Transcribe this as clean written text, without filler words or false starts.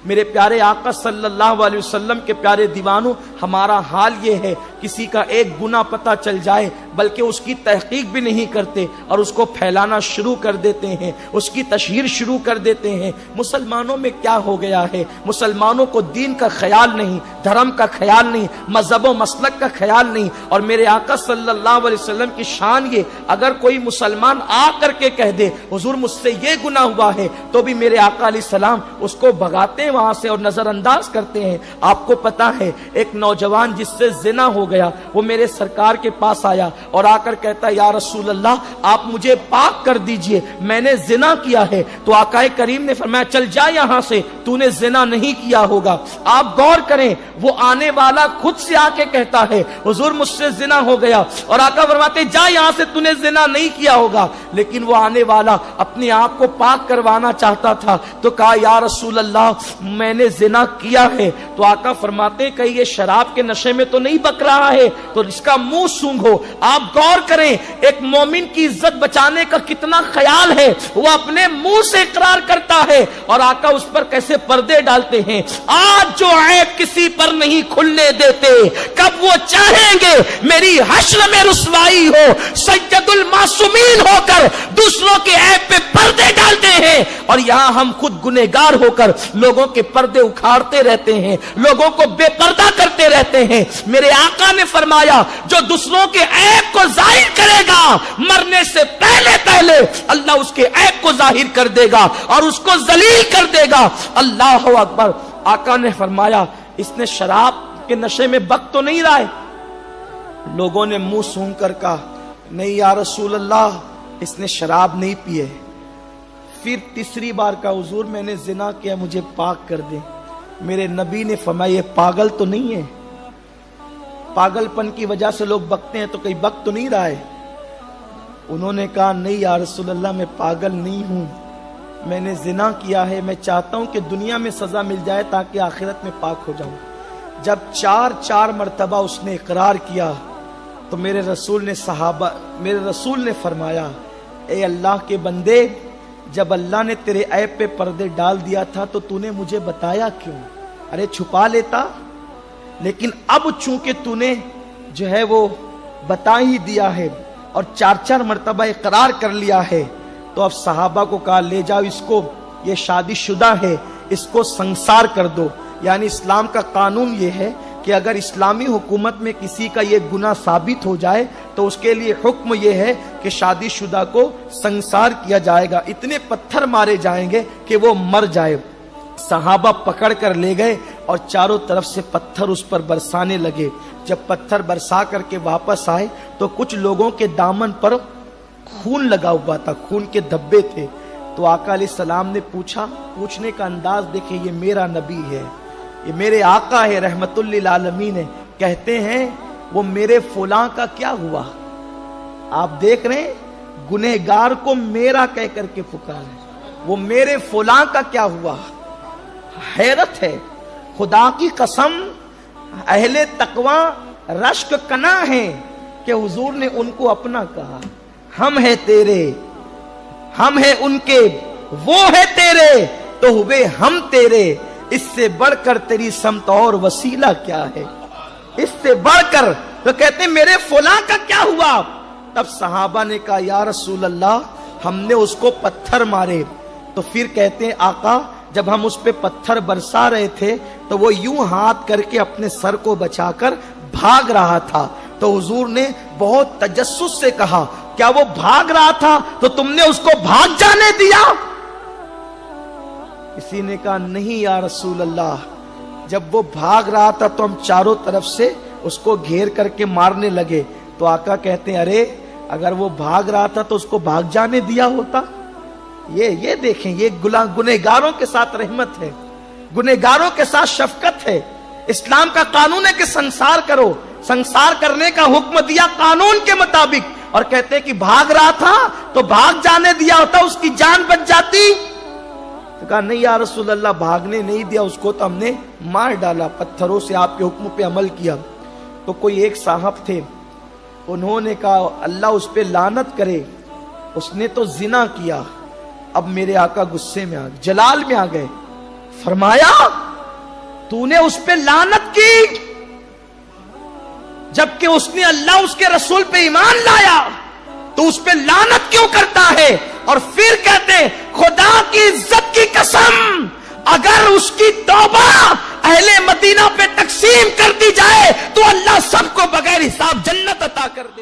میرے پیارے آقا صلی اللہ علیہ وسلم کے پیارے دیوانوں، ہمارا حال یہ ہے کسی کا ایک گناہ پتہ چل جائے بلکہ اس کی تحقیق بھی نہیں کرتے اور اس کو پھیلانا شروع کر دیتے ہیں، اس کی تشہیر شروع کر دیتے ہیں۔ مسلمانوں میں کیا ہو گیا ہے؟ مسلمانوں کو دین کا خیال نہیں، دھرم کا خیال نہیں، مذہب و مسلک کا خیال نہیں۔ اور میرے آقا صلی اللہ علیہ وسلم کی شان یہ، اگر کوئی مسلمان آ کر کے کہہ دے حضور مجھ سے یہ گناہ ہوا ہے، تو بھی میرے آقا علیہ السلام اس کو بھگاتے ہیں وہاں سے اور نظر انداز کرتے ہیں۔ آپ کو پتا ہے ایک نوجوان جس سے زنا ہو گیا، وہ میرے سرکار کے پاس آیا اور آ کر کہتا ہے یا رسول اللہ آپ مجھے پاک کر دیجئے، میں نے زنا کیا ہے۔ تو آقا کریم نے فرمایا چل جا یہاں سے، تو نے زنا نہیں کیا ہوگا۔ آپ غور کریں، وہ آنے والا خود سے آ کے کہتا ہے حضور مجھ سے زنا ہو گیا، اور آقا فرماتے جا یہاں سے، تو نے زنا نہیں کیا ہوگا۔ لیکن وہ آنے والا اپنے آپ کو پاک کروانا چاہتا تھا، تو کہا یا رسول اللہ میں نے زنا کیا ہے۔ تو آقا فرماتے کہ یہ شراب کے نشے میں تو نہیں بک رہا ہے، تو اس کا منہ سونگھو۔ آپ غور کریں، ایک مومن کی عزت بچانے کا کتنا خیال ہے، وہ اپنے منہ سے اقرار کرتا ہے اور آقا اس پر کیسے پردے ڈالتے ہیں۔ آج جو عیب کسی پر نہیں کھلنے دیتے، کب وہ چاہیں گے میری حشر میں رسوائی ہو؟ سید المعصومین ہو کر دوسروں کے عیب پہ پردے ڈالتے ہیں، اور یہاں ہم خود گنہگار ہو کر لوگوں کے پردے اکھاڑتے رہتے ہیں، لوگوں کو بے پردہ کرتے رہتے ہیں۔ میرے آقا نے فرمایا جو دوسروں کے عیب کو ظاہر کرے گا، مرنے سے پہلے اللہ اس کے عیب کو ظاہر کر دے گا اور اس کو ذلیل کر دے گا۔ اللہ اکبر۔ آقا نے فرمایا اس نے شراب کے نشے میں بک تو نہیں رہا ہے؟ لوگوں نے منہ سونگ کر کہا نہیں یا رسول اللہ اس نے شراب نہیں پی ہے۔ پھر تیسری بار کا حضور میں نے زنا کیا، مجھے پاک کر دیں۔ میرے نبی نے فرمایا یہ پاگل تو نہیں ہے؟ پاگل پن کی وجہ سے لوگ بکتے ہیں، تو کہیں بک تو نہیں رہا ہے؟ انہوں نے کہا نہیں یا رسول اللہ میں پاگل نہیں ہوں، میں نے زنا کیا ہے، میں چاہتا ہوں کہ دنیا میں سزا مل جائے تاکہ آخرت میں پاک ہو جاؤں۔ جب چار مرتبہ اس نے اقرار کیا تو میرے رسول نے فرمایا اے اللہ کے بندے، جب اللہ نے تیرے عیب پہ پردے ڈال دیا تھا تو تو نے مجھے بتایا کیوں؟ ارے چھپا لیتا، لیکن اب چونکہ تو نے جو ہے وہ بتا ہی دیا ہے اور 4 مرتبہ اقرار کر لیا ہے، تو اب صحابہ کو کہا لے جاؤ اس کو، یہ شادی شدہ ہے، اس کو سنسار کر دو۔ یعنی اسلام کا قانون یہ ہے کہ اگر اسلامی حکومت میں کسی کا یہ گناہ ثابت ہو جائے تو اس کے لیے حکم یہ ہے کہ شادی شدہ کو سنسار کیا جائے گا، اتنے پتھر مارے جائیں گے کہ وہ مر جائے۔ صحابہ پکڑ کر لے گئے اور چاروں طرف سے پتھر اس پر برسانے لگے۔ جب پتھر برسا کر کے واپس آئے تو کچھ لوگوں کے دامن پر خون لگا ہوا تھا، خون کے دھبے تھے۔ تو آقا علیہ السلام نے پوچھنے کا انداز دیکھیں، یہ میرا نبی ہے، یہ میرے آقا ہے، رحمت للعالمین ہے، کہتے ہیں وہ میرے فلاں کا کیا ہوا؟ آپ دیکھ رہے ہیں گنہگار کو میرا کہہ کر کے پکارے، وہ میرے فلاں کا کیا ہوا؟ حیرت ہے، خدا کی قسم اہل تقوی رشک کنا ہیں کہ حضور نے ان کو اپنا کہا۔ ہم ہیں تیرے، ہم ہیں ان کے، وہ ہے تیرے تو ہوئے ہم تیرے، اس سے بڑھ کر تیری سمت اور وسیلہ کیا ہے؟ اس سے بڑھ کر تو کہتے ہیں میرے فلاں کا کیا ہوا؟ تب صحابہ نے کہا یا رسول اللہ ہم نے اس کو پتھر مارے۔ تو پھر کہتے ہیں آقا جب ہم اس پہ پتھر برسا رہے تھے تو وہ یوں ہاتھ کر کے اپنے سر کو بچا کر بھاگ رہا تھا، تو حضور نے بہت تجسس سے کہا کیا وہ بھاگ رہا تھا تو تم نے اس کو بھاگ جانے دیا؟ کسی نے کہا نہیں یا رسول اللہ، جب وہ بھاگ رہا تھا تو ہم چاروں طرف سے اس کو گھیر کر کے مارنے لگے۔ تو آقا کہتے ہیں ارے اگر وہ بھاگ رہا تھا تو اس کو بھاگ جانے دیا ہوتا۔ یہ دیکھیں، یہ گنہگاروں کے ساتھ رحمت ہے، گنہگاروں کے ساتھ شفقت ہے۔ اسلام کا قانون ہے کہ سنسار کرو، سنسار کرنے کا حکم دیا قانون کے مطابق، اور کہتے کہ بھاگ رہا تھا تو بھاگ جانے دیا ہوتا، اس کی جان بچ جاتی۔ تو کہا نہیں یا رسول اللہ بھاگنے نہیں دیا اس کو، تو ہم نے مار ڈالا، پتھروں سے آپ کے حکم پہ عمل کیا۔ تو کوئی ایک صاحب تھے، انہوں نے کہا اللہ اس پہ لعنت کرے، اس نے تو زنا کیا۔ اب میرے آقا غصے میں آ گئے، جلال میں آ گئے، فرمایا تو نے اس پہ لعنت کی جبکہ اس نے اللہ اس کے رسول پہ ایمان لایا، تو اس پہ لعنت کیوں کرتا ہے؟ اور پھر کہتے ہیں خدا کی عزت کی قسم، اگر اس کی توبہ اہل مدینہ پہ تقسیم کر دی جائے تو اللہ سب کو بغیر حساب جنت عطا کر دے۔